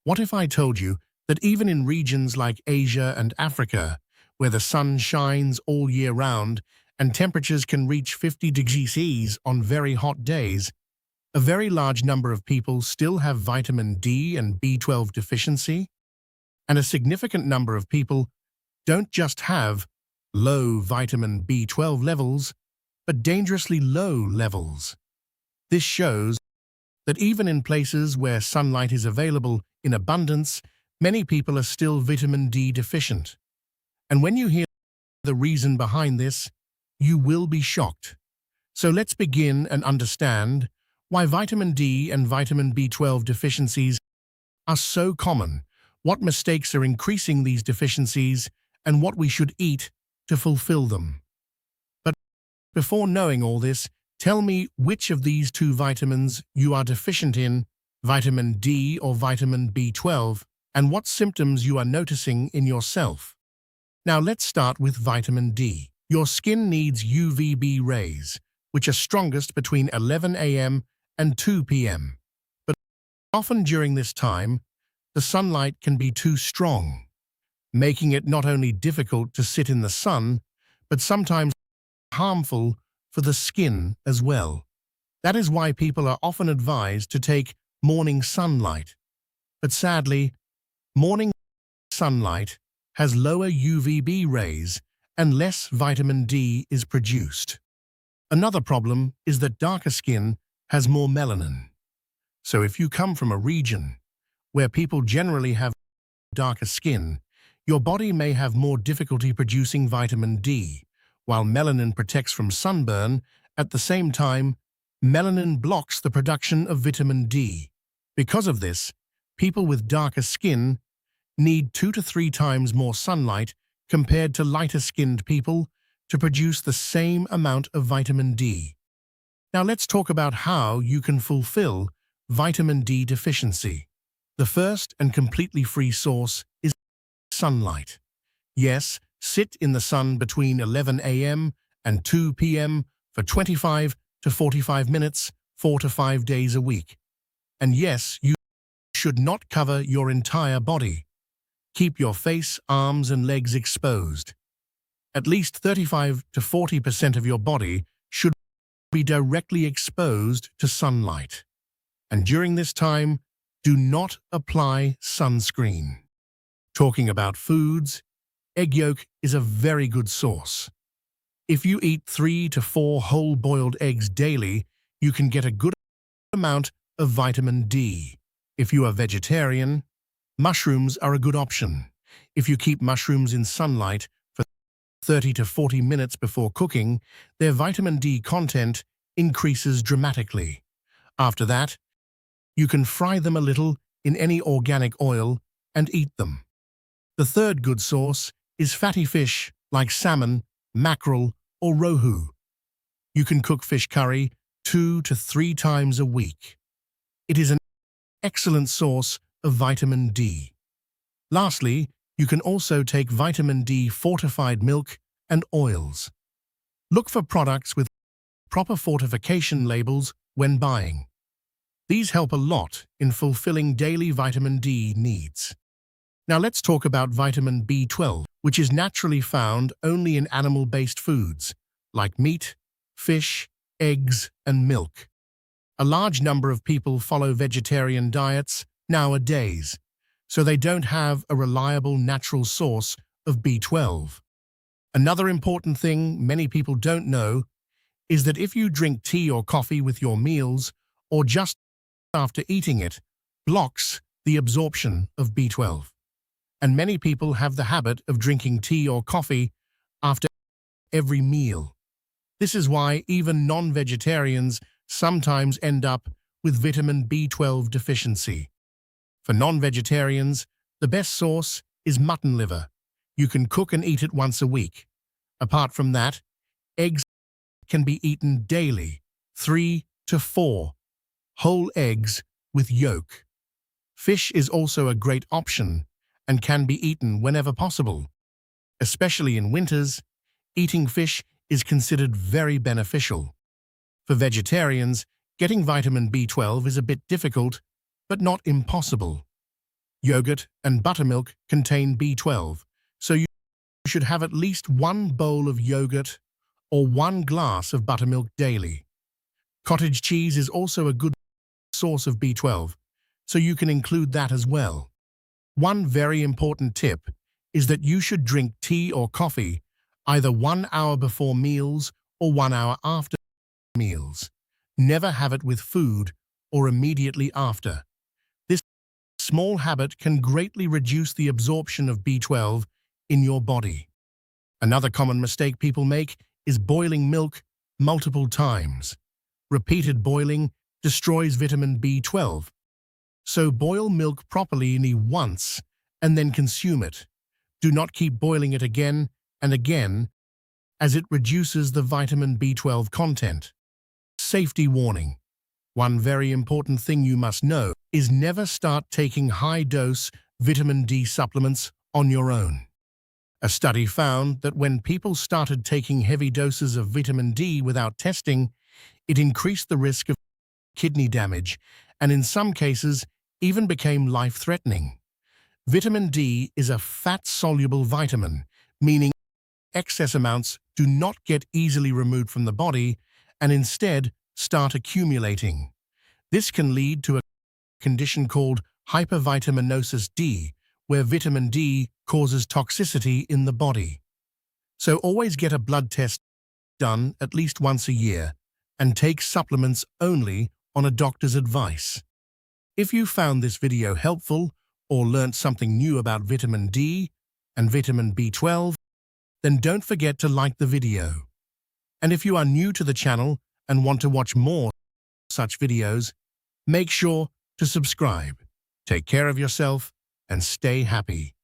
What if I told you that even in regions like Asia and Africa, where the sun shines all year round and temperatures can reach 50 degrees Celsius on very hot days, a very large number of people still have vitamin D and B12 deficiency? And a significant number of people don't just have low vitamin B12 levels, but dangerously low levels. This shows that even in places where sunlight is available in abundance, many people are still vitamin D deficient. And when you hear the reason behind this, you will be shocked. So let's begin and understand why vitamin D and vitamin B12 deficiencies are so common, what mistakes are increasing these deficiencies, and what we should eat to fulfill them. But before knowing all this, tell me which of these two vitamins you are deficient in, vitamin D or vitamin B12, and what symptoms you are noticing in yourself. Now let's start with vitamin D. Your skin needs UVB rays, which are strongest between 11 a.m. and 2 p.m. But often during this time, the sunlight can be too strong, making it not only difficult to sit in the sun, but sometimes harmful for the skin as well. That is why people are often advised to take morning sunlight. But sadly, morning sunlight has lower UVB rays and less vitamin D is produced. Another problem is that darker skin has more melanin. So if you come from a region where people generally have darker skin, your body may have more difficulty producing vitamin D. While melanin protects from sunburn, at the same time, melanin blocks the production of vitamin D. Because of this, people with darker skin need 2 to 3 times more sunlight compared to lighter-skinned people to produce the same amount of vitamin D. Now let's talk about how you can fulfill vitamin D deficiency. The first and completely free source is sunlight. Yes, sit in the sun between 11 a.m. and 2 p.m. for 25 to 45 minutes, 4 to 5 days a week. And yes, you should not cover your entire body. Keep your face, arms, and legs exposed. At least 35 to 40% of your body should be directly exposed to sunlight. And during this time, do not apply sunscreen. Talking about foods, egg yolk is a very good source. If you eat 3 to 4 whole-boiled eggs daily, you can get a good amount of vitamin D. If you are vegetarian, mushrooms are a good option. If you keep mushrooms in sunlight for 30 to 40 minutes before cooking, their vitamin D content increases dramatically. After that, you can fry them a little in any organic oil and eat them. The third good source is fatty fish like salmon, mackerel, or rohu. You can cook fish curry 2 to 3 times a week. It is an excellent source of vitamin D. Lastly, you can also take vitamin D fortified milk and oils. Look for products with proper fortification labels when buying. These help a lot in fulfilling daily vitamin D needs. Now let's talk about vitamin B12, which is naturally found only in animal-based foods, like meat, fish, eggs, and milk. A large number of people follow vegetarian diets nowadays, so they don't have a reliable natural source of B12. Another important thing many people don't know is that if you drink tea or coffee with your meals, or just after eating it, blocks the absorption of B12. And many people have the habit of drinking tea or coffee after every meal. This is why even non-vegetarians sometimes end up with vitamin B12 deficiency. For non-vegetarians, the best source is mutton liver. You can cook and eat it once a week. Apart from that, eggs can be eaten daily, 3 to 4 whole eggs with yolk. Fish is also a great option and can be eaten whenever possible. Especially in winters, eating fish is considered very beneficial. For vegetarians, getting vitamin B12 is a bit difficult, but not impossible. Yogurt and buttermilk contain B12, so you should have at least one bowl of yogurt or one glass of buttermilk daily. Cottage cheese is also a good source of B12, so you can include that as well. One very important tip is that you should drink tea or coffee either 1 hour before meals or 1 hour after meals. Never have it with food or immediately after. This small habit can greatly reduce the absorption of B12 in your body. Another common mistake people make is boiling milk multiple times. Repeated boiling destroys vitamin B12. So boil milk properly only once and then consume it. Do not keep boiling it again and again, as it reduces the vitamin B12 content. Safety warning. One very important thing you must know is never start taking high-dose vitamin D supplements on your own. A study found that when people started taking heavy doses of vitamin D without testing, it increased the risk of kidney damage and in some cases even became life-threatening. Vitamin D is a fat-soluble vitamin, meaning excess amounts do not get easily removed from the body and instead start accumulating. This can lead to a condition called hypervitaminosis D, where vitamin D causes toxicity in the body. So always get a blood test done at least once a year and take supplements only on a doctor's advice. If you found this video helpful or learnt something new about vitamin D and vitamin B12, then don't forget to like the video. And if you are new to the channel and want to watch more such videos, make sure to subscribe. Take care of yourself and stay happy.